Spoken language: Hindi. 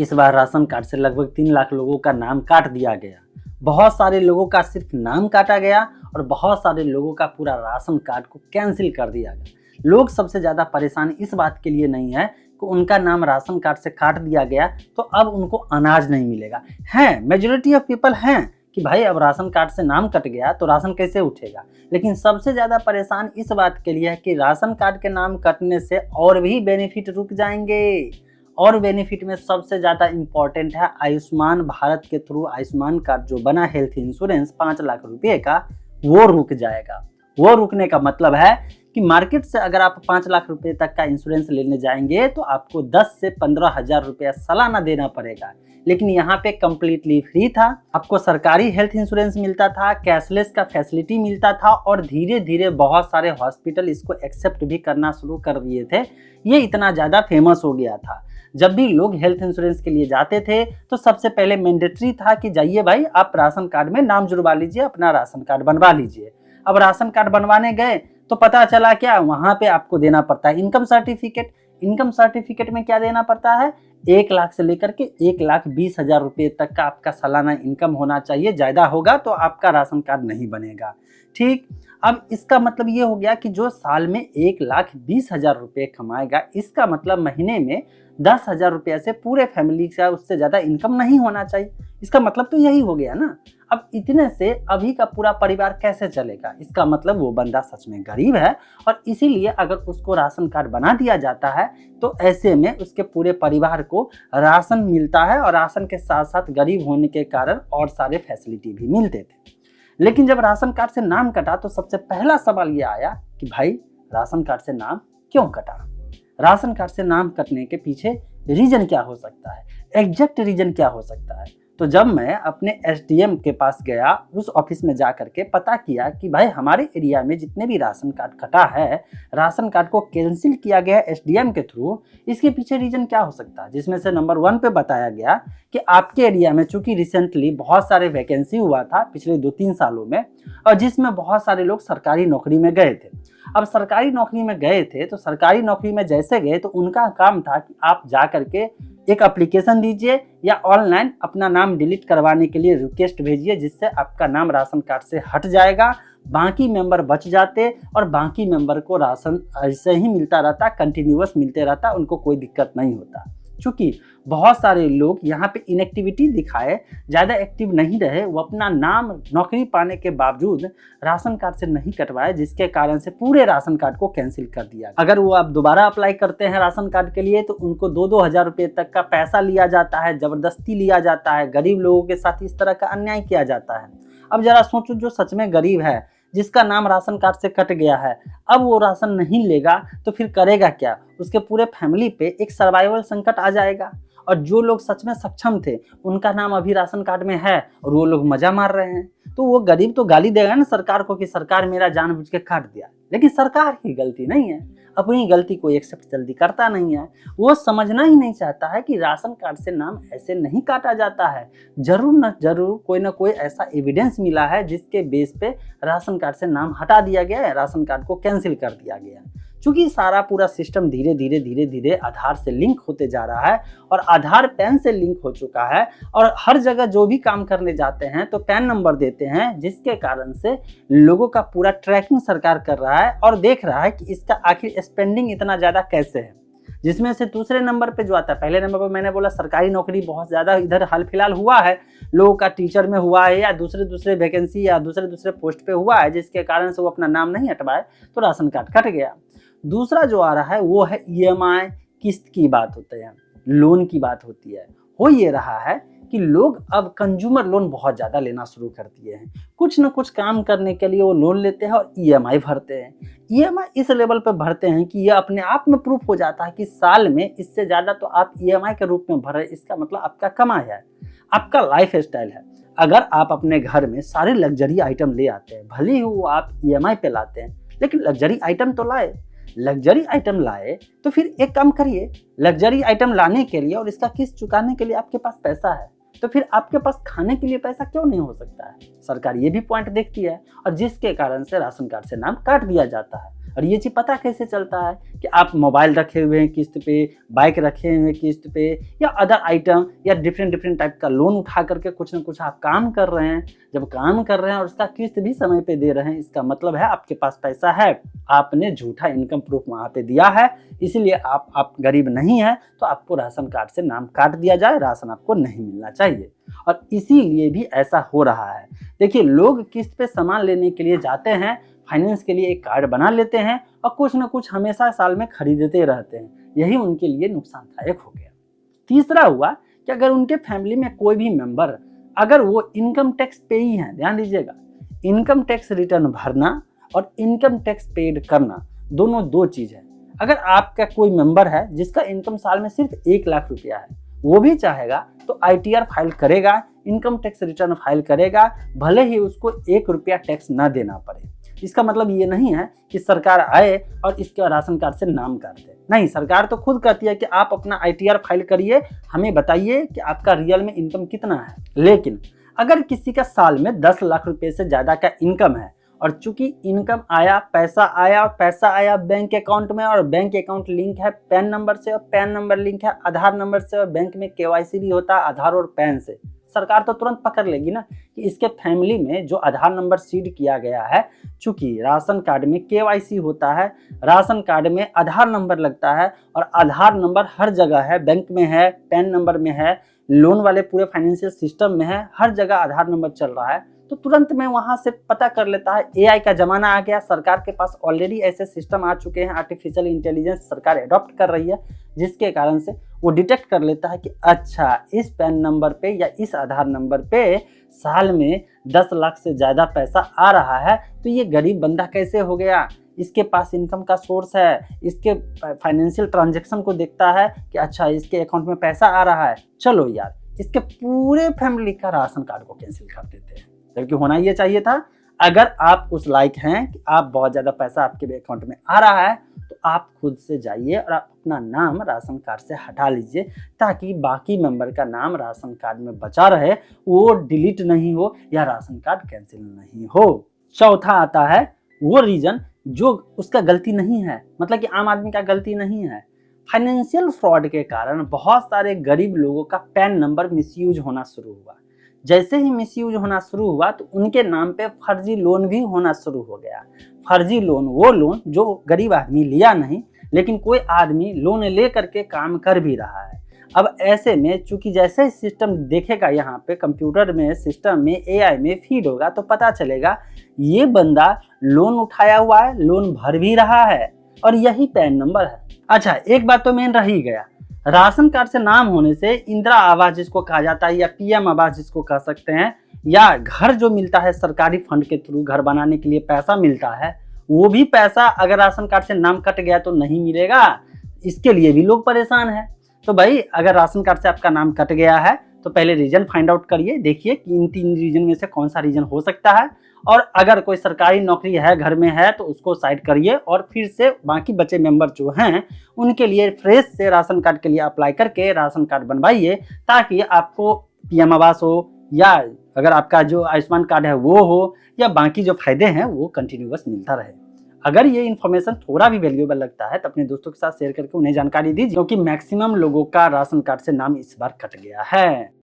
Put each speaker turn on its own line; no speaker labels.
इस बार राशन कार्ड से लगभग 3 लाख लोगों का नाम काट दिया गया। बहुत सारे लोगों का सिर्फ नाम काटा गया और बहुत सारे लोगों का पूरा राशन कार्ड को कैंसिल कर दिया गया। लोग सबसे ज़्यादा परेशान इस बात के लिए नहीं है कि उनका नाम राशन कार्ड से काट दिया गया तो अब उनको अनाज नहीं मिलेगा। हैं मेजॉरिटी ऑफ पीपल हैं कि भाई अब राशन कार्ड से नाम कट गया तो राशन कैसे उठेगा, लेकिन सबसे ज़्यादा परेशान इस बात के लिए है कि राशन कार्ड के नाम कटने से और भी बेनिफिट रुक जाएंगे। और बेनिफिट में सबसे ज़्यादा इम्पॉर्टेंट है आयुष्मान भारत के थ्रू आयुष्मान कार्ड जो बना हेल्थ इंश्योरेंस 5 लाख रुपए का, वो रुक जाएगा। वो रुकने का मतलब है कि मार्केट से अगर आप 5 लाख रुपए तक का इंश्योरेंस लेने जाएंगे तो आपको 10 से 15 हज़ार रुपया सालाना देना पड़ेगा, लेकिन यहाँ पे कम्प्लीटली फ्री था। आपको सरकारी हेल्थ इंश्योरेंस मिलता था, कैशलेस का फैसिलिटी मिलता था और धीरे धीरे बहुत सारे हॉस्पिटल इसको एक्सेप्ट भी करना शुरू कर दिए थे। ये इतना ज़्यादा फेमस हो गया था। जब भी लोग हेल्थ इंश्योरेंस के लिए जाते थे तो सबसे पहले मैंडेटरी था कि जाइए भाई आप राशन कार्ड में नाम जुड़वा लीजिए, अपना राशन कार्ड बनवा लीजिए। अब राशन कार्ड बनवाने गए तो पता चला क्या, वहाँ पे आपको देना पड़ता है इनकम सर्टिफिकेट। इनकम सर्टिफिकेट में क्या देना पड़ता है, 1 लाख से लेकर के 1,20,000 रुपये तक का आपका सालाना इनकम होना चाहिए। ज़्यादा होगा तो आपका राशन कार्ड नहीं बनेगा। ठीक, अब इसका मतलब ये हो गया कि जो साल में 1,20,000 रुपये कमाएगा, इसका मतलब महीने में 10,000 रुपये से पूरे फैमिली का उससे ज़्यादा इनकम नहीं होना चाहिए। इसका मतलब तो यही हो गया ना। अब इतने से अभी का पूरा परिवार कैसे चलेगा, इसका मतलब वो बंदा सच में गरीब है। और इसीलिए अगर उसको राशन कार्ड बना दिया जाता है तो ऐसे में उसके पूरे परिवार को राशन मिलता है और राशन के साथ साथ गरीब होने के कारण और सारे फैसिलिटी भी मिलते थे। लेकिन जब राशन कार्ड से नाम कटा तो सबसे पहला सवाल ये आया कि भाई राशन कार्ड से नाम क्यों कटा। राशन कार्ड से नाम कटने के पीछे रीजन क्या हो सकता है, एग्जैक्ट रीजन क्या हो सकता है। तो जब मैं अपने एसडीएम के पास गया, उस ऑफिस में जा करके पता किया कि भाई हमारे एरिया में जितने भी राशन कार्ड कटा है, राशन कार्ड को कैंसिल किया गया एसडीएम के थ्रू, इसके पीछे रीजन क्या हो सकता है। जिसमें से नंबर 1 पे बताया गया कि आपके एरिया में चूंकि रिसेंटली बहुत सारे वैकेंसी हुआ था पिछले 2-3 सालों में, और जिसमें बहुत सारे लोग सरकारी नौकरी में गए थे। अब सरकारी नौकरी में गए थे तो सरकारी नौकरी में जैसे गए तो उनका काम था कि आप जा करके एक एप्लीकेशन दीजिए या ऑनलाइन अपना नाम डिलीट करवाने के लिए रिक्वेस्ट भेजिए, जिससे आपका नाम राशन कार्ड से हट जाएगा। बाकी मेंबर बच जाते और बाकी मेंबर को राशन ऐसे ही मिलता रहता, कंटिन्यूअस मिलते रहता, उनको कोई दिक्कत नहीं होता। चूँकि बहुत सारे लोग यहाँ पे इनएक्टिविटी दिखाए, ज़्यादा एक्टिव नहीं रहे, वो अपना नाम नौकरी पाने के बावजूद राशन कार्ड से नहीं कटवाए, जिसके कारण से पूरे राशन कार्ड को कैंसिल कर दिया। अगर वो आप दोबारा अप्लाई करते हैं राशन कार्ड के लिए तो उनको 2-2 हज़ार रुपये तक का पैसा लिया जाता है, ज़बरदस्ती लिया जाता है। गरीब लोगों के साथ इस तरह का अन्याय किया जाता है। अब जरा सोचो, जो सच में गरीब है, जिसका नाम राशन कार्ड से कट गया है, अब वो राशन नहीं लेगा तो फिर करेगा क्या, उसके पूरे फैमिली पे एक सर्वाइवल संकट आ जाएगा। और जो लोग सच में सक्षम थे उनका नाम अभी राशन कार्ड में है और वो लोग मजा मार रहे हैं, तो वो गरीब तो गाली देगा ना सरकार को कि सरकार मेरा जानबूझ के काट दिया। लेकिन सरकार की गलती नहीं है, अपनी गलती को एक्सेप्ट जल्दी करता नहीं है। वो समझना ही नहीं चाहता है कि राशन कार्ड से नाम ऐसे नहीं काटा जाता है। जरूर न जरूर कोई ना कोई ऐसा एविडेंस मिला है जिसके बेस पे राशन कार्ड से नाम हटा दिया गया है, राशन कार्ड को कैंसिल कर दिया गया है। चूंकि सारा पूरा सिस्टम धीरे धीरे आधार से लिंक होते जा रहा है और आधार पैन से लिंक हो चुका है, और हर जगह जो भी काम करने जाते हैं तो पैन नंबर देते हैं, जिसके कारण से लोगों का पूरा ट्रैकिंग सरकार कर रहा है और देख रहा है कि इसका आखिर स्पेंडिंग इतना ज़्यादा कैसे है। जिसमें से दूसरे नंबर पे जो आता है, पहले नंबर पर मैंने बोला सरकारी नौकरी बहुत ज़्यादा इधर हाल फिलहाल हुआ है, लोगों का टीचर में हुआ है या दूसरे वैकेंसी या दूसरे पोस्ट पे हुआ है, जिसके कारण से वो अपना नाम नहीं हटवाए तो राशन कार्ड कट गया। दूसरा जो आ रहा है वो है ईएमआई, किस्त की बात होती है, लोन की बात होती है। हो ये रहा है कि लोग अब कंज्यूमर लोन बहुत ज़्यादा लेना शुरू कर दिए हैं। कुछ न कुछ काम करने के लिए वो लोन लेते हैं और ईएमआई भरते हैं। ईएमआई इस लेवल पर भरते हैं कि ये अपने आप में प्रूफ हो जाता है कि साल में इससे ज़्यादा तो आप ईएमआई के रूप में भर रहे हैं, इसका मतलब आपका कमाई है, आपका लाइफ स्टाइल है। अगर आप अपने घर में सारे लग्जरी आइटम ले आते हैं, भले ही वो आप ईएमआई पे लाते हैं, लेकिन लग्जरी आइटम तो लाए। लग्जरी आइटम लाए तो फिर एक काम करिए, लग्जरी आइटम लाने के लिए और इसका किस्त चुकाने के लिए आपके पास पैसा है। तो फिर आपके पास खाने के लिए पैसा क्यों नहीं हो सकता है? सरकार ये भी पॉइंट देखती है और जिसके कारण से राशन कार्ड से नाम काट दिया जाता है। और ये चीज़ पता कैसे चलता है कि आप मोबाइल रखे हुए हैं किस्त पे, बाइक रखे हुए हैं किस्त पे, या अदर आइटम या डिफरेंट टाइप का लोन उठा करके कुछ ना कुछ आप काम कर रहे हैं। जब काम कर रहे हैं और उसका किस्त भी समय पे दे रहे हैं, इसका मतलब है आपके पास पैसा है। आपने झूठा इनकम प्रूफ वहाँ पे दिया है, इसलिए आप गरीब नहीं है तो आपको राशन कार्ड से नाम काट दिया जाए, राशन आपको नहीं मिलना चाहिए। और इसीलिए भी ऐसा हो रहा है। देखिए, लोग किस्त पे सामान लेने के लिए जाते हैं, फाइनेंस के लिए एक कार्ड बना लेते हैं और कुछ ना कुछ हमेशा साल में खरीदते रहते हैं। यही उनके लिए नुकसानदायक हो गया। तीसरा हुआ कि अगर उनके फैमिली में कोई भी मेंबर अगर वो इनकम टैक्स पेई है, ध्यान दीजिएगा, इनकम टैक्स रिटर्न भरना और इनकम टैक्स पेड करना दोनों दो चीज है। अगर आपका कोई मेंबर है जिसका इनकम साल में सिर्फ 1 लाख रुपया है, वो भी चाहेगा तो ITR फाइल करेगा, इनकम टैक्स रिटर्न फाइल करेगा, भले ही उसको 1 रुपया टैक्स ना देना पड़े। इसका मतलब ये नहीं है कि सरकार आए और इसके राशन कार्ड से नाम काट दे। नहीं, सरकार तो खुद कहती है कि आप अपना ITR फाइल करिए, हमें बताइए कि आपका रियल में इनकम कितना है। लेकिन अगर किसी का साल में 10 लाख रुपए से ज़्यादा का इनकम है और चूंकि इनकम आया, पैसा आया बैंक अकाउंट में, और बैंक अकाउंट लिंक है पैन नंबर से, और पैन नंबर लिंक है आधार नंबर से, और बैंक में KYC भी होता है आधार और पैन से, सरकार तो तुरंत पकड़ लेगी ना कि इसके फैमिली में जो आधार नंबर सीड किया गया है, चूंकि राशन कार्ड में KYC होता है, राशन कार्ड में आधार नंबर लगता है, और आधार नंबर हर जगह है, बैंक में है, पैन नंबर में है, लोन वाले पूरे फाइनेंशियल सिस्टम में है, हर जगह आधार नंबर चल रहा है, तो तुरंत में वहां से पता कर लेता है। AI का जमाना आ गया, सरकार के पास ऑलरेडी ऐसे सिस्टम आ चुके हैं, आर्टिफिशियल इंटेलिजेंस सरकार अडॉप्ट कर रही है, जिसके कारण से वो डिटेक्ट कर लेता है कि अच्छा, इस पैन नंबर पे या इस आधार नंबर पे साल में 10 लाख से ज़्यादा पैसा आ रहा है, तो ये गरीब बंदा कैसे हो गया, इसके पास इनकम का सोर्स है, इसके फाइनेंशियल ट्रांजैक्शन को देखता है कि अच्छा, इसके अकाउंट में पैसा आ रहा है, चलो यार इसके पूरे फैमिली का राशन कार्ड को कैंसिल कर देते हैं। जबकि होना ये चाहिए था, अगर आप उस लायक हैं कि आप बहुत ज़्यादा पैसा आपके अकाउंट में आ रहा है, तो आप खुद से जाइए और आप अपना नाम राशन कार्ड से हटा लीजिए, ताकि बाकी मेंबर का नाम राशन कार्ड में बचा रहे, वो डिलीट नहीं हो या राशन कार्ड कैंसिल नहीं हो। चौथा आता है वो रीजन जो उसका गलती नहीं है, मतलब कि आम आदमी का गलती नहीं है। फाइनेंशियल फ्रॉड के कारण बहुत सारे गरीब लोगों का पैन नंबर मिसयूज होना शुरू हुआ। जैसे ही मिसयूज होना शुरू हुआ तो उनके नाम पे फर्जी लोन भी होना शुरू हो गया। फर्जी लोन वो लोन जो गरीब आदमी लिया नहीं, लेकिन कोई आदमी लोन ले करके काम कर भी रहा है। अब ऐसे में चूंकि जैसे ही सिस्टम देखेगा, यहाँ पे कंप्यूटर में, सिस्टम में, AI में फीड होगा, तो पता चलेगा ये बंदा लोन उठाया हुआ है, लोन भर भी रहा है, और यही पैन नंबर है। अच्छा, एक बात तो मेन रह ही गया, राशन कार्ड से नाम होने से इंदिरा आवास जिसको कहा जाता है, या PM आवास जिसको कह सकते हैं, या घर जो मिलता है सरकारी फंड के थ्रू, घर बनाने के लिए पैसा मिलता है, वो भी पैसा अगर राशन कार्ड से नाम कट गया तो नहीं मिलेगा। इसके लिए भी लोग परेशान हैं। तो भाई, अगर राशन कार्ड से आपका नाम कट गया है तो पहले रीजन फाइंड आउट करिए, देखिए कि इन 3 रीजन में से कौन सा रीजन हो सकता है, और अगर कोई सरकारी नौकरी है, घर में है, तो उसको साइड करिए, और फिर से बाकी बचे मेंबर जो हैं उनके लिए फ्रेश से राशन कार्ड के लिए अप्लाई करके राशन कार्ड बनवाइए, ताकि आपको PM आवास हो, या अगर आपका जो आयुष्मान कार्ड है वो हो, या बाकी जो फायदे हैं वो कंटिन्यूअस मिलता रहे। अगर ये इन्फॉर्मेशन थोड़ा भी वैल्यूएबल लगता है तो अपने दोस्तों के साथ शेयर करके उन्हें जानकारी दीजिए, क्योंकि मैक्सिमम लोगों का राशन कार्ड से नाम इस बार कट गया है।